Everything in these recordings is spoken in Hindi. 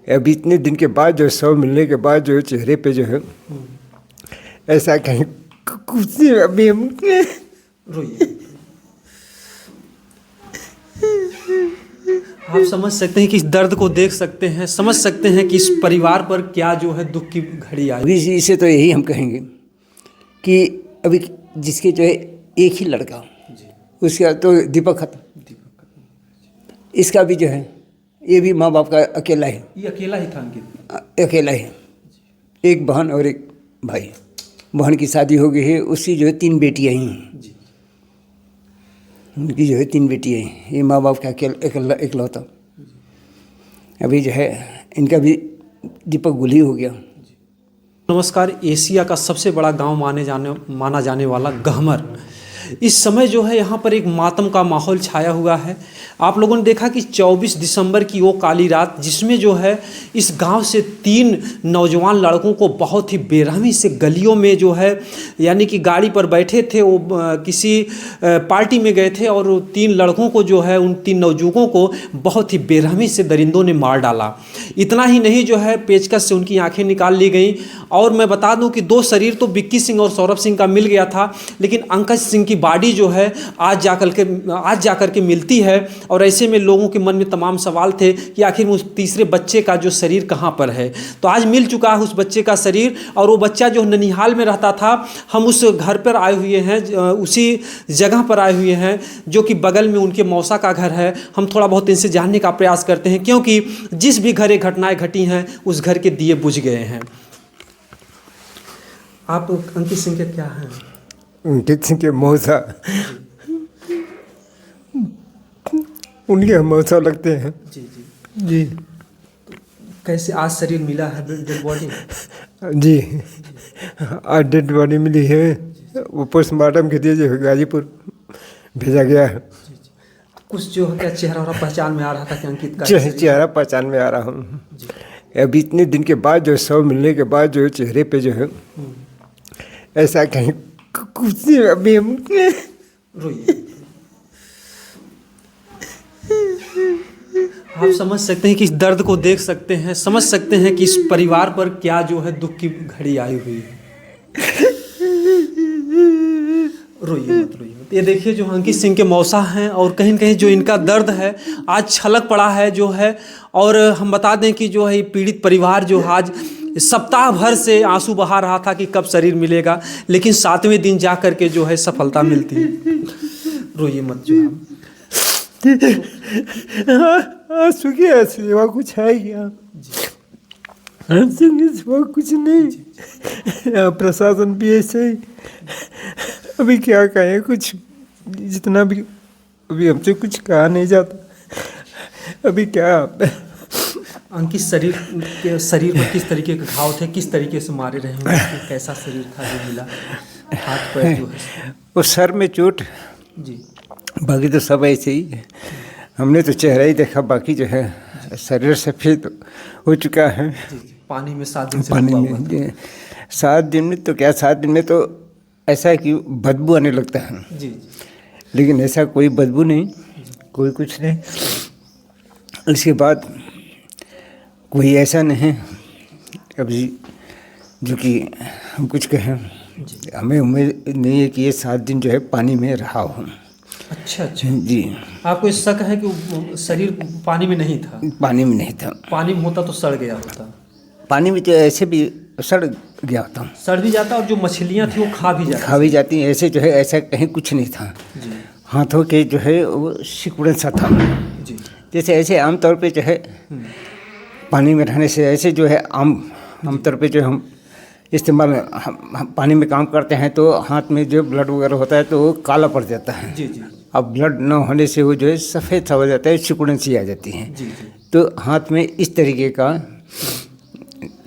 अभी इतने दिन के बाद जो शव मिलने के बाद जो चेहरे पे जो है ऐसा कहीं कुछ नहीं। अभी हम रोइए। आप समझ सकते हैं कि इस दर्द को देख सकते हैं, समझ सकते हैं कि इस परिवार पर क्या जो है दुख की घड़ी आई। अभी इसे तो यही हम कहेंगे कि अभी जिसके जो है एक ही लड़का, उसका तो दीपक खत्म, इसका भी जो है ये भी माँ बाप का अकेला है। ये अकेला ही था अंकित? अकेला है। एक बहन और एक भाई। बहन की शादी हो गई है, उसकी जो है 3 बेटियाँ ही हैं। उनकी जो है 3 बेटियाँ हैं। ये माँ बाप का अकेला इकलौता। अभी जो है इनका भी दीपक गुल ही हो गया। नमस्कार। एशिया का सबसे बड़ा गांव माना जाने वाला गहमर, इस समय जो है यहाँ पर एक मातम का माहौल छाया हुआ है। आप लोगों ने देखा कि 24 दिसंबर की वो काली रात, जिसमें जो है इस गांव से 3 नौजवान लड़कों को बहुत ही बेरहमी से गलियों में जो है, यानी कि गाड़ी पर बैठे थे, वो किसी पार्टी में गए थे और 3 लड़कों को जो है, उन 3 नवजुवकों को बहुत ही बेरहमी से दरिंदों ने मार डाला। इतना ही नहीं, जो है पेचकस से उनकी आंखें निकाल ली गई। और मैं बता दूं कि 2 शरीर तो विक्की सिंह और सौरभ सिंह का मिल गया था, लेकिन अंकज सिंह की बॉडी जो है आज जाकर के मिलती है। और ऐसे में लोगों के मन में तमाम सवाल थे कि आखिर उस तीसरे बच्चे का जो शरीर कहाँ पर है। तो आज मिल चुका है उस बच्चे का शरीर। और वो बच्चा जो ननिहाल में रहता था, हम उस घर पर आए हुए हैं, उसी जगह पर आए हुए हैं जो कि बगल में उनके मौसा का घर है। हम थोड़ा बहुत इनसे जानने का प्रयास करते हैं, क्योंकि जिस भी घर ये घटनाएं घटी हैं, उस घर के दिए बुझ गए हैं। आप अंकित सिंह के क्या हैं? अंकित सिंह के मौसा, उनके मौसा लगते हैं। जी जी जी। तो कैसे आज शरीर मिला है, डेड बॉडी? जी, आज डेड बॉडी मिली है। वो पोस्टमार्टम के लिए जो है गाजीपुर भेजा गया है। कुछ जो है क्या चेहरा और पहचान में आ रहा था कि अंकित का चेहरा पहचान में आ रहा हूँ। अभी इतने दिन के बाद जो शव मिलने के बाद जो चेहरे पे जो है ऐसा कहीं कुछ नहीं। अभी हम रोइए। आप समझ सकते हैं कि इस दर्द को देख सकते हैं, समझ सकते हैं कि इस परिवार पर क्या जो है दुख की घड़ी आई हुई है। रोइए मत, रोइए मत। ये देखिए जो अंकित सिंह के मौसा हैं, और कहीं न कहीं जो इनका दर्द है आज छलक पड़ा है जो है। और हम बता दें कि जो है पीड़ित परिवार जो आज सप्ताह भर से आंसू बहा रहा था कि कब शरीर मिलेगा, लेकिन 7वें दिन जा कर के जो है सफलता मिलती है। रोइए मत जो आंसू की सिवा कुछ है क्या? आंसू की सिवा कुछ नहीं। प्रशासन भी ऐसे ही। अभी क्या कहें, कुछ जितना भी अभी हमसे कुछ कहा नहीं जाता। अभी क्या अंकित शरीर में किस तरीके के घाव थे, किस तरीके से मारे रहे हैं, कैसा शरीर था जो मिला? हाथ पैर जो है वो सर में चोट जी, बाकी तो सब ऐसे ही है। हमने तो चेहरा ही देखा, बाकी जो है शरीर सफ़ेद हो चुका है। पानी में 7 दिन से पानी डूबा हुआ था। में 7 दिन में तो क्या, 7 दिन में तो ऐसा है कि बदबू आने लगता है। जी लेकिन ऐसा कोई बदबू नहीं, कोई कुछ नहीं। इसके बाद कोई ऐसा नहीं अभी जो कि हम कुछ कहें। हमें उम्मीद नहीं है कि ये 7 दिन जो है पानी में रहा हो। अच्छा अच्छा जी। आपको इस शक है कि वो शरीर पानी में नहीं था? पानी में नहीं था। पानी में होता तो सड़ गया होता। पानी में तो ऐसे भी सड़ गया होता। सड़ भी जाता, और जो मछलियाँ थी वो खा भी जाती हैं। ऐसे जो है ऐसा कहीं कुछ नहीं था। जी। हाथों के जो है वो सिकुड़न सा था। जी। जैसे ऐसे आमतौर पे जो है पानी में रहने से ऐसे जो है आमतौर पे जो हम इस्तेमाल हम पानी में काम करते हैं तो हाथ में जो ब्लड वगैरह होता है तो वो काला पड़ जाता है। जी जी। अब ब्लड न होने से वो जो है सफ़ेद सा हो जाता है, सिकुड़न सी आ जाती है। जी जी। तो हाथ में इस तरीके का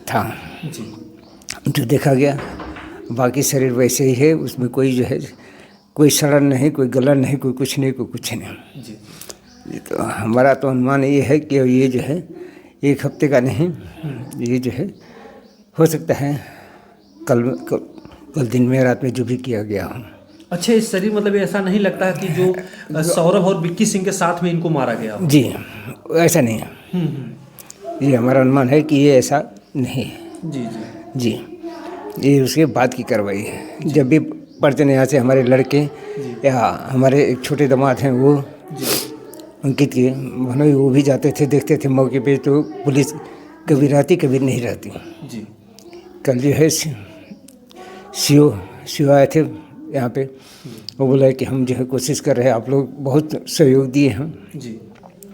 था जी। जो देखा गया। बाकी शरीर वैसे ही है, उसमें कोई जो है कोई सड़न नहीं, कोई गलन नहीं, कोई कुछ नहीं, कोई कुछ नहीं। जी। ये तो हमारा तो अनुमान ये है कि ये जो है 1 हफ्ते का नहीं, ये जो है हो सकता है कल दिन में रात में जो भी किया गया हो। अच्छा, इस शरीर मतलब ऐसा नहीं लगता है कि जो सौरभ और विक्की सिंह के साथ में इनको मारा गया हो? जी, ऐसा नहीं है। ये हमारा अनुमान है कि ये ऐसा नहीं है। जी जी जी, ये उसके बाद की कार्रवाई है। जब भी पड़ते हैं यहाँ से हमारे लड़के या हमारे एक छोटे दामाद हैं वो अंकित के भानोई, वो भी जाते थे, देखते थे मौके पे, तो पुलिस कभी रहती कभी नहीं रहती। जी कल जो है सीओ आए थे यहाँ पे, वो बोला कि हम जो है कोशिश कर रहे हैं, आप लोग बहुत सहयोग दिए हैं, जी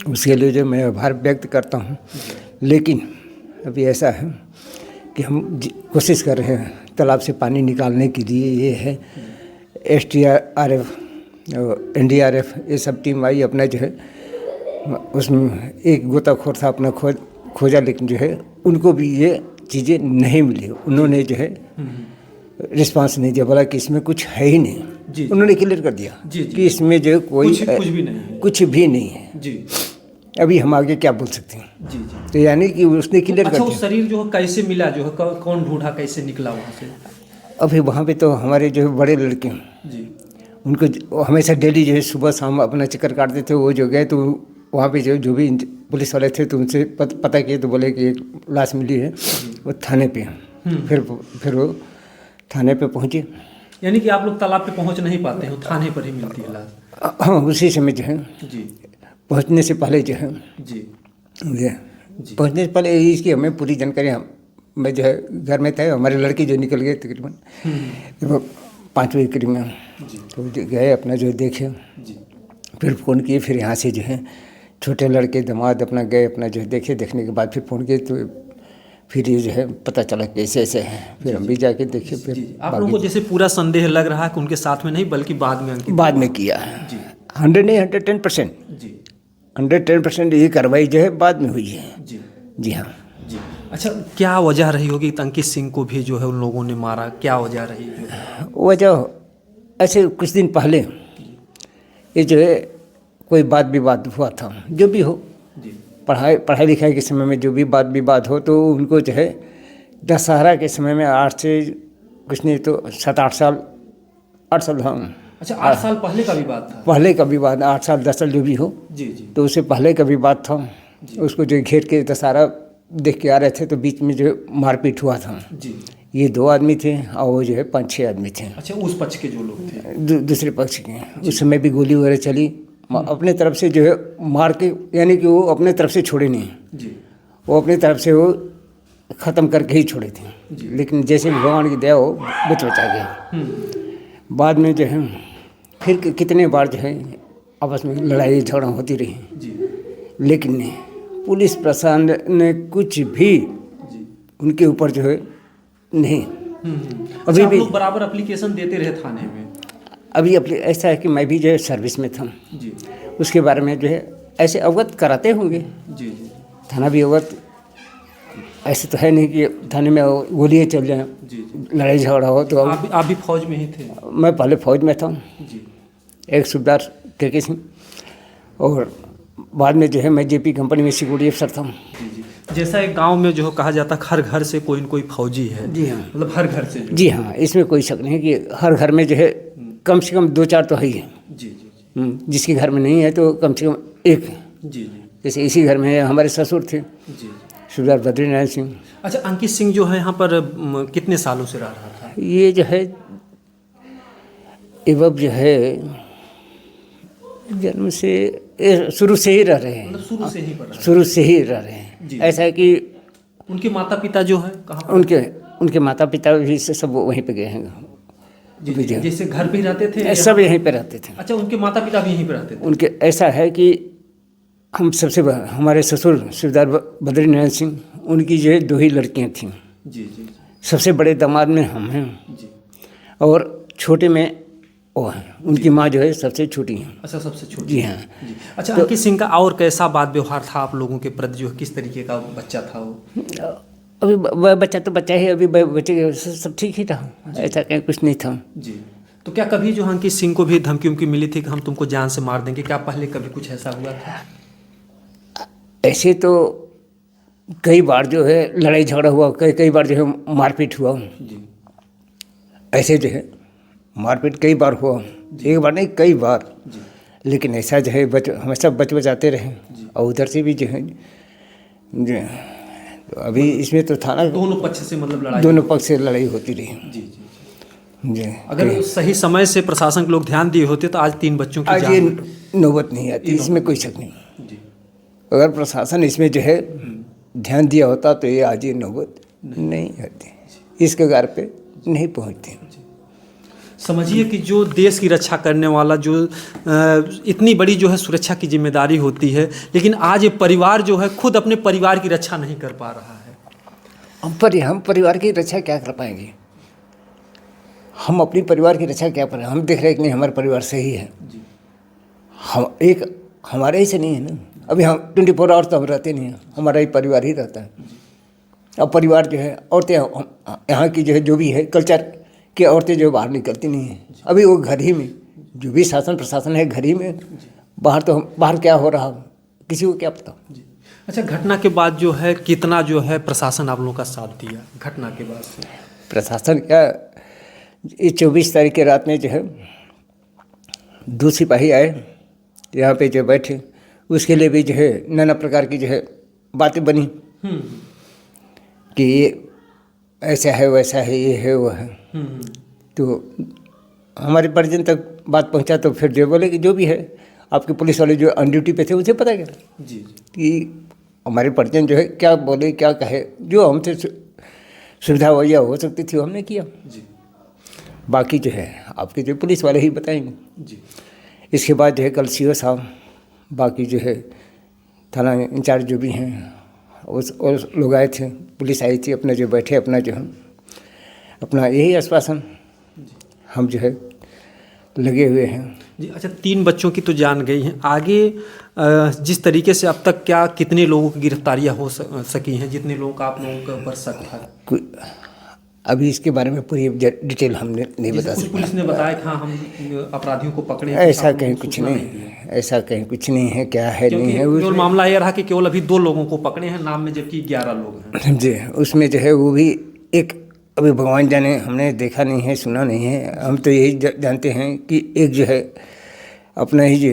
उसके लिए जो मैं आभार व्यक्त करता हूँ। लेकिन अभी ऐसा है कि हम कोशिश कर रहे हैं तालाब से पानी निकालने के लिए। ये है SDRF, NDRF, ये सब टीम आई, अपना जो है उसमें एक गोताखोर था, अपना खोजा, लेकिन जो है उनको भी ये चीज़ें नहीं मिली। उन्होंने जो है रिस्पांस नहीं दिया, बोला कि इसमें कुछ है ही नहीं। जी, उन्होंने क्लियर कर दिया जी, जी, कि इसमें जो कुछ भी नहीं है, कुछ भी नहीं है। जी अभी हम आगे क्या बोल सकते हैं? जी जी। तो यानी कि उसने क्लियर कर अच्छा, दिया। वो शरीर जो है कैसे मिला, जो है कौन ढूंढा, कैसे निकला वहाँ से? अभी वहाँ पे तो हमारे जो बड़े लड़के हैं, जी उनको हमेशा डेली जो है सुबह शाम अपना चक्कर काटते थे। वो जो गए तो वहाँ पे जो भी पुलिस वाले थे, तो उनसे पता किए, तो बोले कि एक लाश मिली है, वो थाने पे। फिर वो थाने पे पहुँचे। यानी कि आप लोग तालाब पे पहुँच नहीं पाते हैं, थाने पर ही मिलती है लाश? हाँ, उसी समय जो है जी पहुँचने से पहले जो है जी ये पहुँचने से पहले इसकी हमें पूरी जानकारी, मैं जो है घर में था, हमारे लड़के जो निकल गए तकरीबन 5 बजे करीब में, तो गए अपना जो देखे, फिर फ़ोन किए। फिर यहाँ से जो है छोटे लड़के दामाद अपना गए, अपना जो है देखे, देखने के बाद फिर फ़ोन किए, तो फिर ये जो है पता चला कैसे ऐसे है। फिर हम भी जाके देखे। फिर आप लोगों को जैसे पूरा संदेह लग रहा है कि उनके साथ में नहीं, बल्कि बाद में किया है। 100 नहीं, 110%, जी 110% ये कार्रवाई जो है बाद में हुई है। जी हाँ जी। अच्छा, क्या वजह रही होगी अंकित सिंह को भी जो है उन लोगों ने मारा? क्या वजह रही? वजह ऐसे कुछ दिन पहले ये जो है कोई वाद विवाद हुआ था, जो भी हो, पढ़ाई लिखाई के समय में जो भी वाद विवाद हो, तो उनको जो है दशहरा के समय में 8 से कुछ नहीं तो 7-8 साल, 8 साल, हाँ। अच्छा, 8 साल पहले का विवाद था? पहले का विवाद, 8 साल 10 साल जो भी हो, जी जी। तो उससे पहले का विवाद था। उसको जो घेर के दशहरा देख के आ रहे थे, तो बीच में जो मारपीट हुआ था। जी। ये 2 आदमी थे और वो जो है 5-6 आदमी थे। अच्छा, उस पक्ष के जो लोग थे? दूसरे पक्ष के। उस समय भी गोली वगैरह चली, अपने तरफ से जो है मार के, यानी कि वो अपने तरफ से छोड़े नहीं जी। वो अपनी तरफ से वो ख़त्म करके ही छोड़े थे। लेकिन जैसे भगवान की दया हो बचा गया। बाद में जो है फिर कितने बार जो है आपस में लड़ाई झगड़ा होती रही जी। लेकिन नहीं, पुलिस प्रशासन ने कुछ भी उनके ऊपर जो है नहीं। अभी भी बराबर एप्लीकेशन देते रहे थाने में? अभी ऐसा है कि मैं भी जो है सर्विस में था जी। उसके बारे में जो है ऐसे अवगत कराते होंगे। जी जी। थाना भी अवगत, ऐसे तो है नहीं कि थाने में गोलियाँ चल जाएं, लड़ाई झगड़ा हो। तो आप भी फौज में ही थे? मैं पहले फौज में था जी। एक सूबेदार के सिंह, और बाद में जो है मैं जेपी कंपनी में सिक्योरिटी अफसर था। जी। जैसा एक गांव में जो कहा जाता है हर घर से कोई न कोई फौजी है। जी हाँ, मतलब हर घर से? जी हाँ, इसमें कोई शक नहीं कि हर घर में जो है कम से कम 2-4 तो है ही है। जी जी। जिसके घर में नहीं है तो कम से कम एक है। जी जी। जैसे इसी घर में हमारे ससुर थे जी। सूबेदार बद्रीनारायण सिंह। अच्छा, अंकित सिंह जो है यहाँ पर कितने सालों से रह रहा था? ये जो है एवं जो है जन्म से शुरू से ही रह रहे हैं। मतलब शुरू से ही रह रहे हैं। ऐसा है कि उनके माता पिता जो है कहाँ? उनके माता पिता भी से सब वहीं पे गए हैं। जी, जैसे घर पे ही रहते थे? सब यहीं पे रहते थे। अच्छा, उनके माता पिता भी यहीं पे रहते थे? उनके ऐसा है कि हम सबसे हमारे ससुर सूबेदार बद्रीनारायण सिंह, उनकी जो है 2 ही लड़कियाँ थीं। जी जी। सबसे बड़े दामाद में हम हैं जी। और छोटे में वो हैं। उनकी माँ जो है सबसे छोटी है। अच्छा, सबसे छोटी? जी हाँ। जी। अच्छा, अंकित सिंह का और कैसा बात व्यवहार था आप लोगों के प्रति? जो किस तरीके का बच्चा था वो? अभी बच्चा तो बच्चा ही, अभी बच्चे सब ठीक ही था, ऐसा कहीं कुछ नहीं था। जी। तो क्या कभी जो अंकित सिंह को भी धमकी उमकी मिली थी कि हम तुमको जान से मार देंगे? क्या पहले कभी कुछ ऐसा हुआ था? ऐसे तो कई बार जो है लड़ाई झगड़ा हुआ, कई बार जो है मारपीट हुआ। जी। ऐसे जो है मारपीट कई बार हुआ, एक बार नहीं कई बार। लेकिन ऐसा जो है हमेशा बच बचाते रहे। और उधर से भी जो है तो अभी इसमें तो थाना दोनों पक्ष से मतलब लड़ाई? दोनों पक्ष से लड़ाई होती रही। जी जी। जी, अगर सही समय से प्रशासन के लोग ध्यान दिए होते तो आज 3 बच्चों की आज जान। ये नौबत नहीं आती, इसमें कोई शक नहीं। जी। अगर प्रशासन इसमें जो है ध्यान दिया होता तो ये आज ये नौबत नहीं आती, इस कगार पे नहीं पहुंचती। समझिए कि जो देश की रक्षा करने वाला, जो इतनी बड़ी जो है सुरक्षा की जिम्मेदारी होती है, लेकिन आज ये परिवार जो है खुद अपने परिवार की रक्षा नहीं कर पा रहा है। हम परिवार की रक्षा क्या कर पाएंगे? हम अपनी परिवार की रक्षा क्या करें? हम देख रहे हैं कि नहीं हमारा परिवार सही है। हम एक हमारे ही से नहीं है ना, अभी हम 24 आवर्स तो हम रहते नहीं हैं, हमारा ही परिवार ही रहता है। अब परिवार जो है, औरतें यहाँ की जो है जो भी है कल्चर कि औरतें जो बाहर निकलती नहीं हैं, अभी वो घर ही में, जो भी शासन प्रशासन है घर ही में, बाहर तो बाहर क्या हो रहा किसी को क्या पता। अच्छा, घटना के बाद जो है कितना जो है प्रशासन आप लोगों का साथ दिया घटना के बाद से? प्रशासन क्या, ये 24 तारीख की रात में जो है 2 सिपाही आए यहाँ पे जो बैठे, उसके लिए भी जो है नाना प्रकार की जो है बातें बनी कि ये ऐसा है वैसा है, ये है वो है। तो हमारे परिजन तक बात पहुंचा तो फिर जो बोले कि जो भी है, आपके पुलिस वाले जो ऑन ड्यूटी पे थे उसे पता क्या जी कि हमारे परिजन जो है क्या बोले क्या कहे, जो हमसे सुविधा वही हो सकती थी हमने किया जी। बाकी जो है आपके जो पुलिस वाले ही बताएंगे जी। इसके बाद जो है कल सीओ साहब, बाकी जो है थाना इंचार्ज जो भी हैं उस लोग आए थे, पुलिस आई थी, अपना जो बैठे अपना जो है अपना यही आश्वासन हम जो है लगे हुए हैं जी। अच्छा, 3 बच्चों की तो जान गई हैं, आगे जिस तरीके से अब तक क्या कितने लोगों की गिरफ्तारियां हो सकी हैं, जितने लोगों का आप लोगों के ऊपर शक था? अभी इसके बारे में पूरी डिटेल हमने नहीं बता सकते। पुलिस ने बताया कि हाँ हम अपराधियों को पकड़े, ऐसा कहीं कुछ नहीं, ऐसा कहीं कुछ नहीं है, क्या है नहीं है। केवल मामला यह रहा कि केवल अभी 2 लोगों को पकड़े हैं नाम में, जबकि 11 लोग हैं। जी, उसमें जो है वो भी एक अभी भगवान जाने, हमने देखा नहीं है सुना नहीं है, हम तो यही जानते हैं कि एक जो है अपना ही जो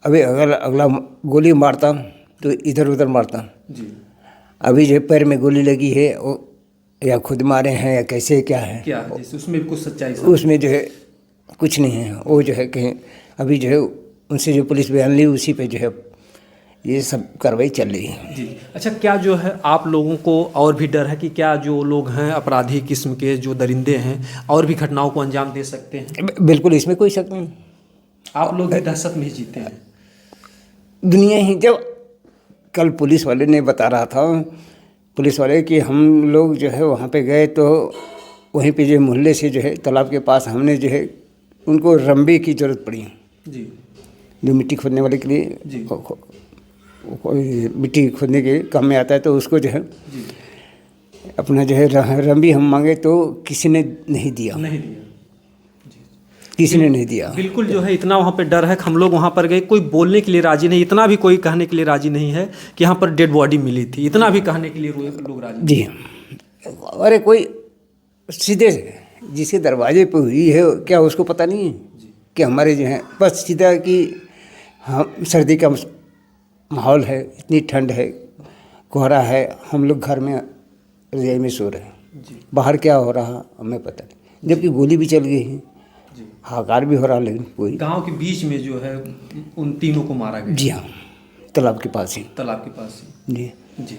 अभी अगर अगला गोली मारता तो इधर उधर मारता जी। अभी जो पैर में गोली लगी है वो या खुद मारे हैं या कैसे क्या है, क्या उसमें कुछ सच्चाई? उसमें जो है कुछ नहीं है, वो जो है कहीं अभी जो है उनसे जो पुलिस बयान ली उसी पे जो है ये सब कार्रवाई चल रही है जी। अच्छा, क्या जो है आप लोगों को और भी डर है कि क्या जो लोग हैं अपराधी किस्म के जो दरिंदे हैं और भी घटनाओं को अंजाम दे सकते हैं? बिल्कुल, इसमें कोई शक नहीं। आप लोग भी दहशत में ही जीते हैं। दुनिया ही, जब कल पुलिस वाले ने बता रहा था, पुलिस वाले कि हम लोग जो है वहाँ पे गए तो वहीं पे जो मोहल्ले से जो है तालाब के पास हमने जो है उनको रंबे की ज़रूरत पड़ी जी, जो मिट्टी खोदने वाले के लिए जी। मिट्टी खोदने के काम में आता है, तो उसको जो है जी। अपना जो है रंबी हम मांगे तो किसी ने नहीं दिया, किसी ने नहीं दिया। बिल्कुल जो है इतना वहाँ पे डर है कि हम लोग वहाँ पर गए, कोई बोलने के लिए राजी नहीं, इतना भी कोई कहने के लिए राजी नहीं है कि यहाँ पर डेड बॉडी मिली थी, इतना भी कहने के लिए लोग राजी जी। अरे कोई सीधे जिसके दरवाजे पे हुई है क्या उसको पता नहीं है कि हमारे जो है बस सीधा कि हम सर्दी का माहौल है, इतनी ठंड है, कोहरा है, हम लोग घर में रजाई में सो रहे हैं, बाहर क्या हो रहा हमें पता नहीं, जबकि गोली भी चल गई है, हाहाकार भी हो रहा, लेकिन कोई गांव के बीच में जो है उन तीनों को मारा गया। जी हाँ, तालाब के पास ही। तालाब के पास ही। जी जी।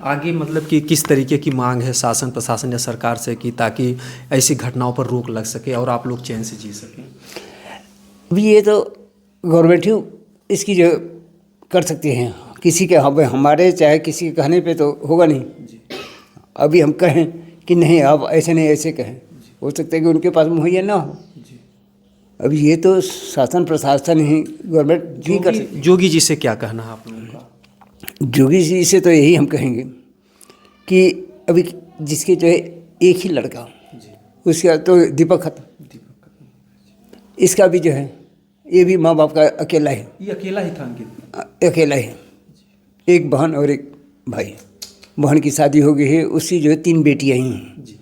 आगे मतलब कि किस तरीके की मांग है शासन प्रशासन या सरकार से कि ताकि ऐसी घटनाओं पर रोक लग सके और आप लोग चैन से जी सकें? अभी ये तो गवर्नमेंट ही इसकी जो कर सकती हैं, किसी के हमारे चाहे किसी के कहने पे तो होगा नहीं। अभी हम कहें कि नहीं आप ऐसे नहीं ऐसे कहें, हो सकता है कि उनके पास मुहैया ना हो। अभी ये तो शासन प्रशासन ही गवर्नमेंट ही कर सकती। जोगी जी से क्या कहना है आप लोगों का? जोगी जी से तो यही हम कहेंगे कि अभी जिसके जो है एक ही लड़का, उसका तो दीपक खत्म, इसका भी जो है ये भी माँ बाप का अकेला है, ये अकेला ही था अंकित? अकेला है, एक बहन और एक भाई। बहन की शादी हो गई है, उसकी जो है 3 बेटियाँ ही हैं,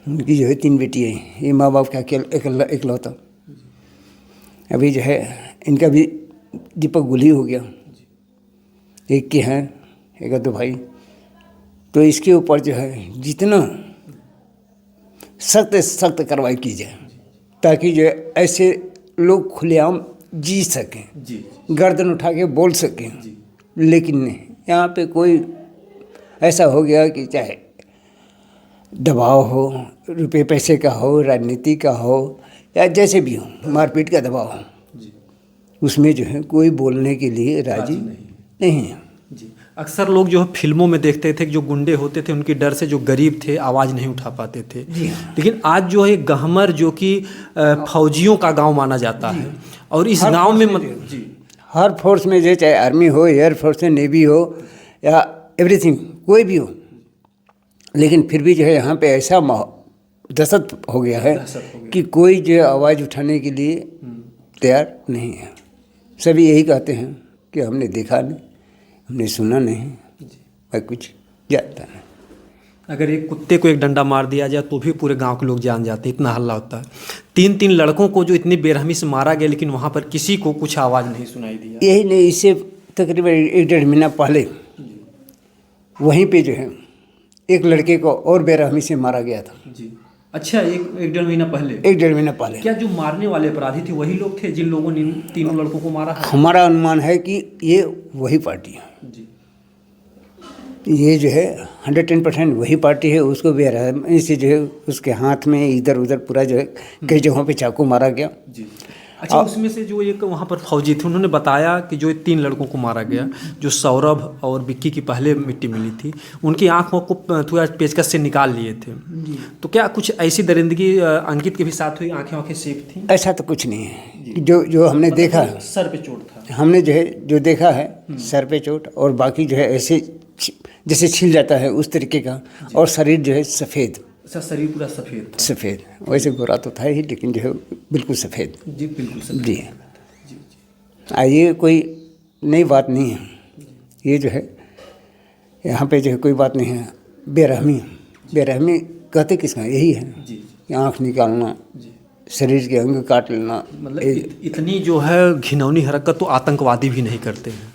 उनकी जो है 3 बेटियाँ हैं, ये माँ बाप का इकलौता। अभी जो है इनका भी दीपक गुली हो गया, एक के हैं एक तो भाई तो इसके ऊपर जो है जितना सख्त सख्त कार्रवाई की जाए ताकि जो है ऐसे लोग खुलेआम जी सकें, जी गर्दन उठा के बोल सकें। लेकिन नहीं, यहाँ पे कोई ऐसा हो गया कि चाहे दबाव हो, रुपए पैसे का हो, राजनीति का हो या जैसे भी हो, मारपीट का दबाव हो, उसमें जो है कोई बोलने के लिए राजी नहीं है। जी। अक्सर लोग जो है फिल्मों में देखते थे कि जो गुंडे होते थे उनके डर से जो गरीब थे आवाज़ नहीं उठा पाते थे। लेकिन आज जो है गहमर जो कि फौजियों का गांव माना जाता है और इस गांव में जी हर फोर्स में जो चाहे आर्मी हो, एयर फोर्स हो, नेवी हो या एवरीथिंग कोई भी हो, लेकिन फिर भी जो है यहाँ पे ऐसा दहशत हो गया है कि कोई जो है आवाज़ उठाने के लिए तैयार नहीं है। सभी यही कहते हैं कि हमने देखा नहीं, हमने सुना नहीं, मैं कुछ जानता नहीं। अगर एक कुत्ते को एक डंडा मार दिया जाए तो भी पूरे गांव के लोग जान जाते, इतना हल्ला होता है। 3 लड़कों को जो इतनी बेरहमी से मारा गया लेकिन वहाँ पर किसी को कुछ आवाज़ नहीं सुनाई दिया। यही नहीं, इससे तकरीबन 1-1.5 महीना पहले वहीं पे जो है एक लड़के को और बेरहमी से मारा गया था। जी अच्छा, 1-1.5 महीना पहले? 1-1.5 महीना पहले। क्या जो मारने वाले अपराधी थे वही लोग थे जिन लोगों ने 3 लड़कों को मारा है? हमारा अनुमान है कि ये वही पार्टी है। जी ये जो है 110% वही पार्टी है। उसको बेरहमी से जो है उसके हाथ में इधर उधर पूरा जो है कई जगहों पे चाकू मारा गया। जी अच्छा, उसमें से जो एक वहाँ पर फौजी थे उन्होंने बताया कि जो 3 लड़कों को मारा गया, जो सौरभ और विक्की की पहले मिट्टी मिली थी, उनकी आँखों को थोड़ा पेचकस से निकाल लिए थे। तो क्या कुछ ऐसी दरिंदगी अंकित के भी साथ हुई? आँखें सेफ थी? ऐसा तो कुछ नहीं है। जो हमने देखा है, सर पे चोट था। हमने जो है जो देखा है सर पे चोट, और बाकी जो है ऐसे जैसे छिल जाता है उस तरीके का, और शरीर जो है सफ़ेद। अच्छा, शरीर पूरा सफ़ेद था? सफ़ेद, वैसे गोरा तो था ही लेकिन जो है बिल्कुल सफ़ेद। जी बिल्कुल सफ़ेद। जी ये कोई नई बात नहीं है। ये जो है यहाँ पे जो है कोई बात नहीं है। बेरहमी कहते किसका, यही है कि आँख निकालना, शरीर के अंग काट लेना। मतलब इतनी जो है घिनौनी हरकत तो आतंकवादी भी नहीं करते हैं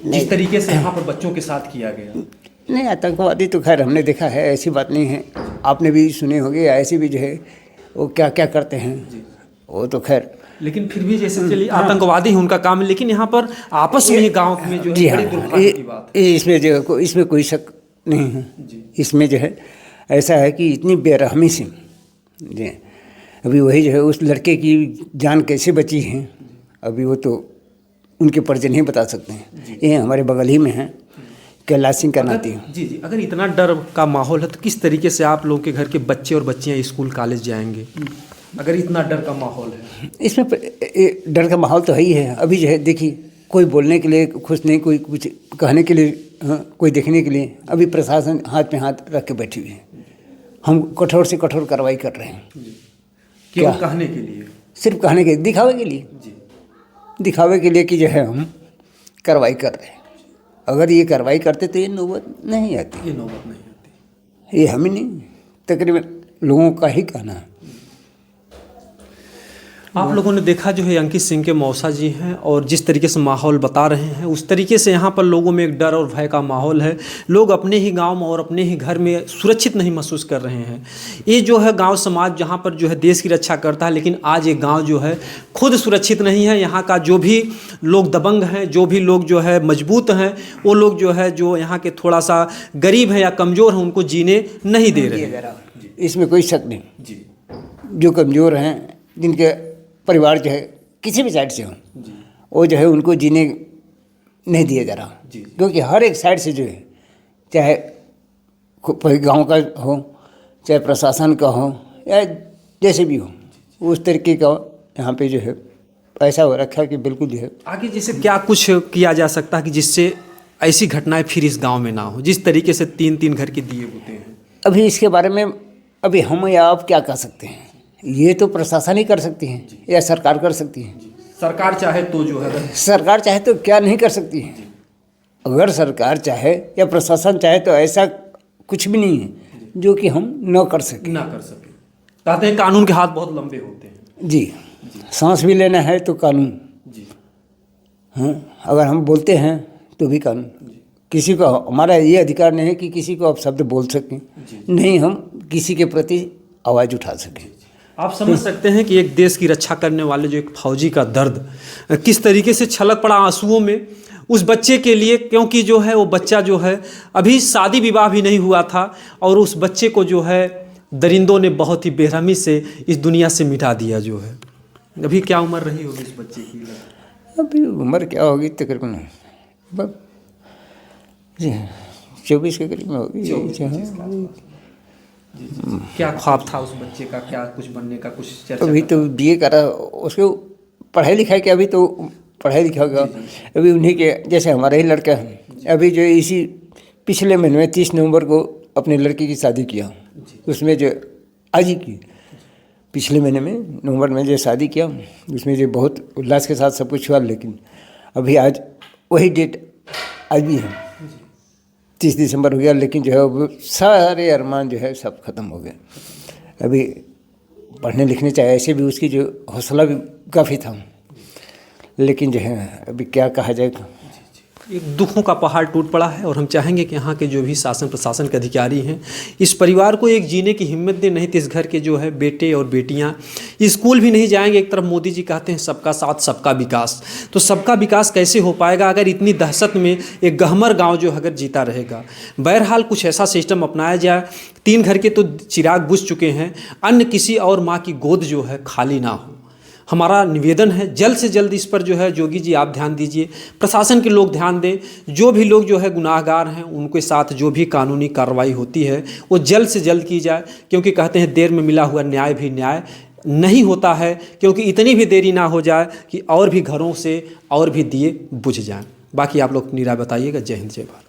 जिस तरीके से यहाँ पर बच्चों के साथ किया गया। नहीं, आतंकवादी तो खैर हमने देखा है, ऐसी बात नहीं है। आपने भी सुने होंगे, ऐसे भी जो है वो क्या क्या करते हैं, वो तो खैर। लेकिन फिर भी जैसे चलिए आतंकवादी उनका काम है, लेकिन यहाँ पर आपस में ही गांव में जो है बड़ी दुर्भाग्य की बात है। इसमें जो इसमें कोई शक नहीं है। इसमें जो है ऐसा है कि इतनी बेरहमी से जी अभी वही जो है उस लड़के की जान कैसे बची है अभी वो तो उनके परिजन ही बता सकते हैं। ये हमारे बगल ही में है, कैलाश सिंह का नाती है। जी जी, अगर इतना डर का माहौल है तो किस तरीके से आप लोगों के घर के बच्चे और बच्चियां स्कूल कॉलेज जाएंगे अगर इतना डर का माहौल है? इसमें डर का माहौल तो है ही है। अभी जो है देखिए, कोई बोलने के लिए खुश नहीं, कोई कुछ कहने के लिए, कोई देखने के लिए। अभी प्रशासन हाथ में हाथ रख के बैठी हुई है। हम कठोर से कठोर कार्रवाई कर रहे हैं। केवल कहने के लिए? सिर्फ कहने के, दिखावे के लिए। दिखावे के लिए कि जो है हम कार्रवाई कर रहे हैं। अगर ये कार्रवाई करते तो ये नौबत नहीं आती। ये नौबत नहीं आती। ये हम ही नहीं, तकरीबन लोगों का ही कहना है। आप लोगों ने देखा जो है अंकित सिंह के मौसा जी हैं और जिस तरीके से माहौल बता रहे हैं उस तरीके से यहाँ पर लोगों में एक डर और भय का माहौल है। लोग अपने ही गांव में और अपने ही घर में सुरक्षित नहीं महसूस कर रहे हैं। ये जो है गांव समाज जहाँ पर जो है देश की रक्षा करता है, लेकिन आज ये गांव जो है खुद सुरक्षित नहीं है। यहाँ का जो भी लोग दबंग हैं, जो भी लोग जो है मजबूत हैं, वो लोग जो है जो यहाँ के थोड़ा सा गरीब हैं या कमज़ोर हैं उनको जीने नहीं दे रहे हैं। इसमें कोई शक नहीं। जो कमज़ोर हैं, जिनके परिवार जो है किसी भी साइड से हो, वो जो है उनको जीने नहीं दिया जा रहा। क्योंकि हर एक साइड से जो है, चाहे गांव का हो, चाहे प्रशासन का हो, या जैसे भी हो, उस तरीके का यहाँ पे जो है ऐसा हो रखा है कि बिल्कुल जो है। आगे जैसे क्या कुछ किया जा सकता है कि जिससे ऐसी घटनाएं फिर इस गांव में ना हो, जिस तरीके से 3-3 घर के दिए होते हैं? अभी इसके बारे में अभी हम या आप क्या कह सकते हैं? ये तो प्रशासन ही कर सकती है या सरकार कर सकती है। सरकार चाहे तो जो है, सरकार चाहे तो क्या नहीं कर सकती है। अगर सरकार चाहे या प्रशासन चाहे तो ऐसा कुछ भी नहीं है जो कि हम न कर सकें। कहते हैं कानून के हाथ बहुत लंबे होते हैं। जी, सांस भी लेना है तो कानून। हाँ, अगर हम बोलते हैं तो भी कानून। किसी को, हमारा ये अधिकार नहीं है कि किसी को आप शब्द बोल सकें, नहीं हम किसी के प्रति आवाज़ उठा सकें। आप समझ सकते हैं कि एक देश की रक्षा करने वाले जो एक फौजी का दर्द किस तरीके से छलक पड़ा आंसुओं में उस बच्चे के लिए, क्योंकि जो है वो बच्चा जो है अभी शादी विवाह भी नहीं हुआ था और उस बच्चे को जो है दरिंदों ने बहुत ही बेरहमी से इस दुनिया से मिटा दिया। जो है अभी क्या उम्र रही होगी इस बच्चे की? अभी उम्र क्या होगी तकरीबन जी 24 के करीब में होगी। क्या ख्वाब था उस बच्चे का, क्या कुछ बनने का, कुछ चर्चा? अभी तो BA करा, उसको पढ़ाई लिखाई के, अभी तो पढ़ाई लिखा होगा। अभी उन्हीं के जैसे हमारा ही लड़का है, अभी जो इसी पिछले महीने में 30 नवंबर को अपने लड़की की शादी किया, उसमें जो आज ही की पिछले महीने में नवंबर में जो शादी किया, उसमें जो बहुत उल्लास के साथ सब कुछ हुआ। लेकिन अभी आज वही डेट आज भी है, 30 दिसंबर हो गया, लेकिन जो है वो सारे अरमान जो है सब खत्म हो गए। अभी पढ़ने लिखने चाहे ऐसे भी उसकी जो हौसला भी काफ़ी था, लेकिन जो है अभी क्या कहा जाएगा। एक दुखों का पहाड़ टूट पड़ा है और हम चाहेंगे कि यहाँ के जो भी शासन प्रशासन के अधिकारी हैं इस परिवार को एक जीने की हिम्मत दें, नहीं तो इस घर के जो है बेटे और बेटियाँ स्कूल भी नहीं जाएंगे। एक तरफ मोदी जी कहते हैं सबका साथ सबका विकास, तो सबका विकास कैसे हो पाएगा अगर इतनी दहशत में एक गहमर गाँव जो अगर जीता रहेगा। बहरहाल कुछ ऐसा सिस्टम अपनाया जाए, 3 घर के तो चिराग बुझ चुके हैं, अन्य किसी और माँ की गोद जो है खाली ना हो। हमारा निवेदन है जल्द से जल्द इस पर जो है जोगी जी आप ध्यान दीजिए, प्रशासन के लोग ध्यान दें, जो भी लोग जो है गुनाहगार हैं उनके साथ जो भी कानूनी कार्रवाई होती है वो जल्द से जल्द की जाए, क्योंकि कहते हैं देर में मिला हुआ न्याय भी न्याय नहीं होता है, क्योंकि इतनी भी देरी ना हो जाए कि और भी घरों से और भी दिए बुझ जाएं। बाकी आप लोग अपनी राय बताइएगा। जय हिंद, जय भारत।